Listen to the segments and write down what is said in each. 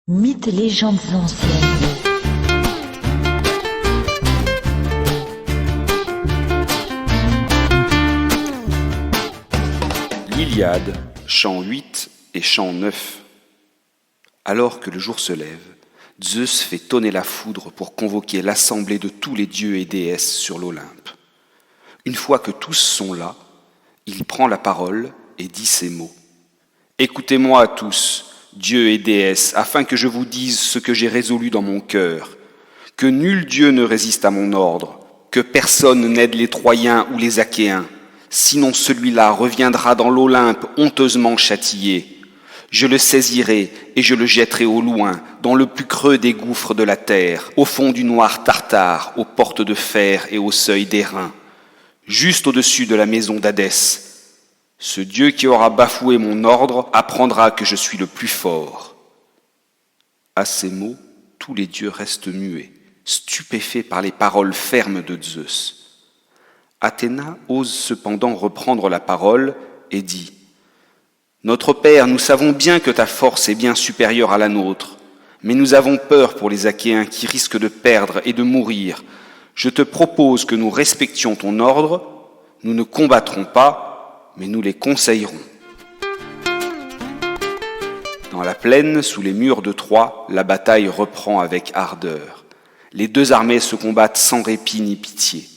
Mythes et légendes anciennes. L'Iliade, chant 8 et chant 9. Alors que le jour se lève, Zeus fait tonner la foudre pour convoquer l'assemblée de tous les dieux et déesses sur l'Olympe. Une fois que tous sont là, il prend la parole et dit ces mots. « Écoutez-moi tous, dieux et déesses, afin que je vous dise ce que j'ai résolu dans mon cœur. Que nul dieu ne résiste à mon ordre, que personne n'aide les Troyens ou les Achéens, sinon celui-là reviendra dans l'Olympe honteusement châtié. Je le saisirai et je le jetterai au loin, dans le plus creux des gouffres de la terre, au fond du noir Tartare, aux portes de fer et au seuil d'airain, juste au-dessus de la maison d'Hadès. Ce Dieu qui aura bafoué mon ordre apprendra que je suis le plus fort. » À ces mots, tous les dieux restent muets, stupéfaits par les paroles fermes de Zeus. Athéna ose cependant reprendre la parole et dit « Notre Père, nous savons bien que ta force est bien supérieure à la nôtre, mais nous avons peur pour les Achéens qui risquent de perdre et de mourir. Je te propose que nous respections ton ordre, nous ne combattrons pas, mais nous les conseillerons. » Dans la plaine, sous les murs de Troie, la bataille reprend avec ardeur. Les deux armées se combattent sans répit ni pitié.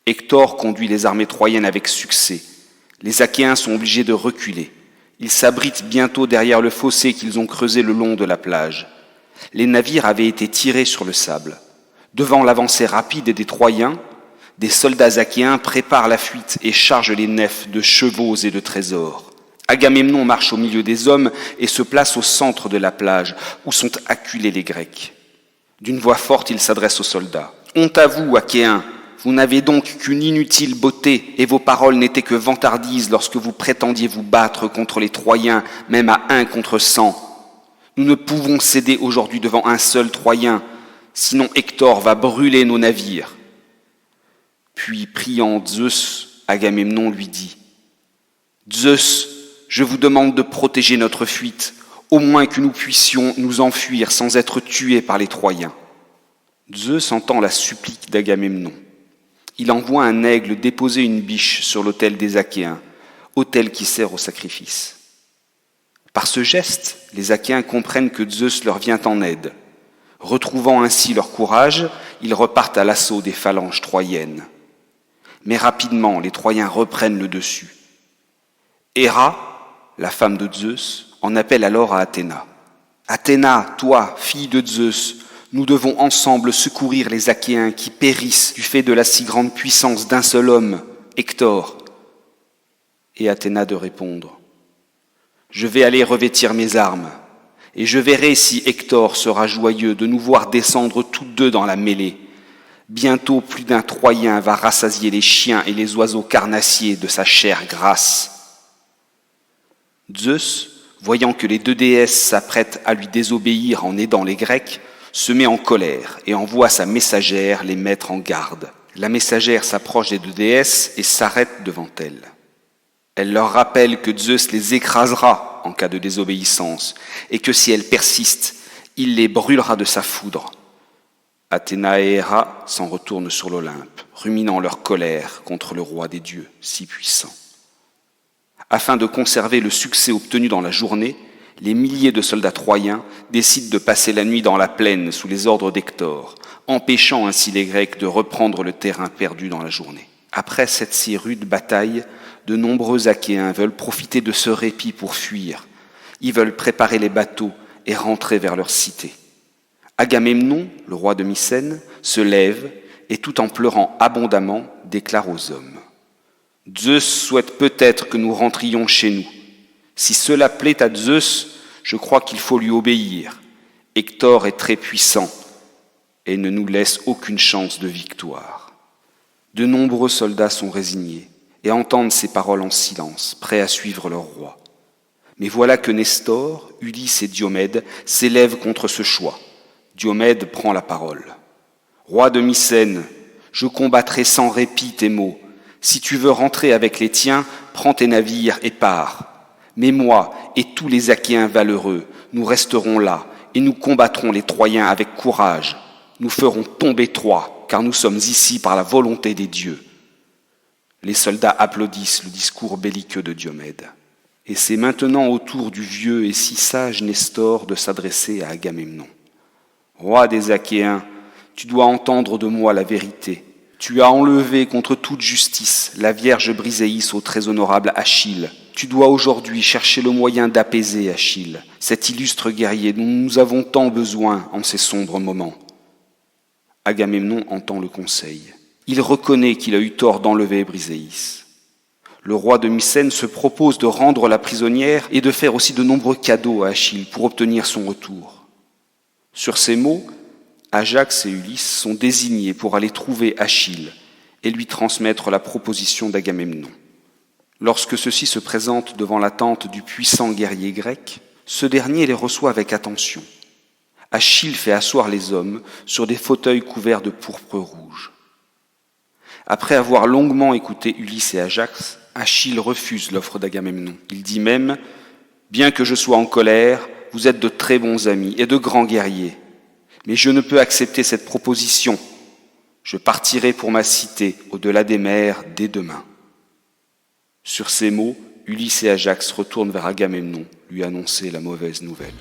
Hector conduit les armées troyennes avec succès. Les Achéens sont obligés de reculer. Ils s'abritent bientôt derrière le fossé qu'ils ont creusé le long de la plage. Les navires avaient été tirés sur le sable. Devant l'avancée rapide des Troyens, des soldats achéens préparent la fuite et chargent les nefs de chevaux et de trésors. Agamemnon marche au milieu des hommes et se place au centre de la plage, où sont acculés les Grecs. D'une voix forte, il s'adresse aux soldats. « Honte à vous, Achéens! Vous n'avez donc qu'une inutile beauté, et vos paroles n'étaient que vantardises lorsque vous prétendiez vous battre contre les Troyens, même à 1 contre 100. Nous ne pouvons céder aujourd'hui devant un seul Troyen, sinon Hector va brûler nos navires. » Puis, priant Zeus, Agamemnon lui dit « Zeus, je vous demande de protéger notre fuite, au moins que nous puissions nous enfuir sans être tués par les Troyens. » Zeus entend la supplique d'Agamemnon. Il envoie un aigle déposer une biche sur l'autel des Achéens, autel qui sert au sacrifice. Par ce geste, les Achéens comprennent que Zeus leur vient en aide. Retrouvant ainsi leur courage, ils repartent à l'assaut des phalanges troyennes. Mais rapidement, les Troyens reprennent le dessus. Héra, la femme de Zeus, en appelle alors à Athéna. « Athéna, toi, fille de Zeus, nous devons ensemble secourir les Achéens qui périssent du fait de la si grande puissance d'un seul homme, Hector. » Et Athéna de répondre « Je vais aller revêtir mes armes, et je verrai si Hector sera joyeux de nous voir descendre tous deux dans la mêlée. Bientôt plus d'un Troyen va rassasier les chiens et les oiseaux carnassiers de sa chair grasse. » Zeus, voyant que les deux déesses s'apprêtent à lui désobéir en aidant les Grecs, se met en colère et envoie sa messagère les mettre en garde. La messagère s'approche des deux déesses et s'arrête devant elles. Elle leur rappelle que Zeus les écrasera en cas de désobéissance et que si elles persistent, il les brûlera de sa foudre. Athéna et Héra s'en retournent sur l'Olympe, ruminant leur colère contre le roi des dieux si puissant. Afin de conserver le succès obtenu dans la journée, les milliers de soldats troyens décident de passer la nuit dans la plaine sous les ordres d'Hector, empêchant ainsi les Grecs de reprendre le terrain perdu dans la journée. Après cette si rude bataille, de nombreux Achéens veulent profiter de ce répit pour fuir. Ils veulent préparer les bateaux et rentrer vers leur cité. Agamemnon, le roi de Mycène, se lève et tout en pleurant abondamment, déclare aux hommes « Zeus souhaite peut-être que nous rentrions chez nous. Si cela plaît à Zeus, je crois qu'il faut lui obéir. Hector est très puissant et ne nous laisse aucune chance de victoire. » De nombreux soldats sont résignés et entendent ces paroles en silence, prêts à suivre leur roi. Mais voilà que Nestor, Ulysse et Diomède s'élèvent contre ce choix. Diomède prend la parole. « Roi de Mycène, je combattrai sans répit tes maux. Si tu veux rentrer avec les tiens, prends tes navires et pars. Mais moi et tous les Achéens valeureux, nous resterons là et nous combattrons les Troyens avec courage. Nous ferons tomber Troie, car nous sommes ici par la volonté des dieux. » Les soldats applaudissent le discours belliqueux de Diomède. Et c'est maintenant au tour du vieux et si sage Nestor de s'adresser à Agamemnon. « Roi des Achéens, tu dois entendre de moi la vérité. Tu as enlevé contre toute justice la vierge Briséis au très honorable Achille. Tu dois aujourd'hui chercher le moyen d'apaiser Achille, cet illustre guerrier dont nous avons tant besoin en ces sombres moments. » Agamemnon entend le conseil. Il reconnaît qu'il a eu tort d'enlever Briséis. Le roi de Mycène se propose de rendre la prisonnière et de faire aussi de nombreux cadeaux à Achille pour obtenir son retour. Sur ces mots, Ajax et Ulysse sont désignés pour aller trouver Achille et lui transmettre la proposition d'Agamemnon. Lorsque ceux-ci se présentent devant la tente du puissant guerrier grec, ce dernier les reçoit avec attention. Achille fait asseoir les hommes sur des fauteuils couverts de pourpre rouge. Après avoir longuement écouté Ulysse et Ajax, Achille refuse l'offre d'Agamemnon. Il dit même « Bien que je sois en colère, vous êtes de très bons amis et de grands guerriers. Mais je ne peux accepter cette proposition. Je partirai pour ma cité au-delà des mers dès demain. » Sur ces mots, Ulysse et Ajax retournent vers Agamemnon lui annoncer la mauvaise nouvelle.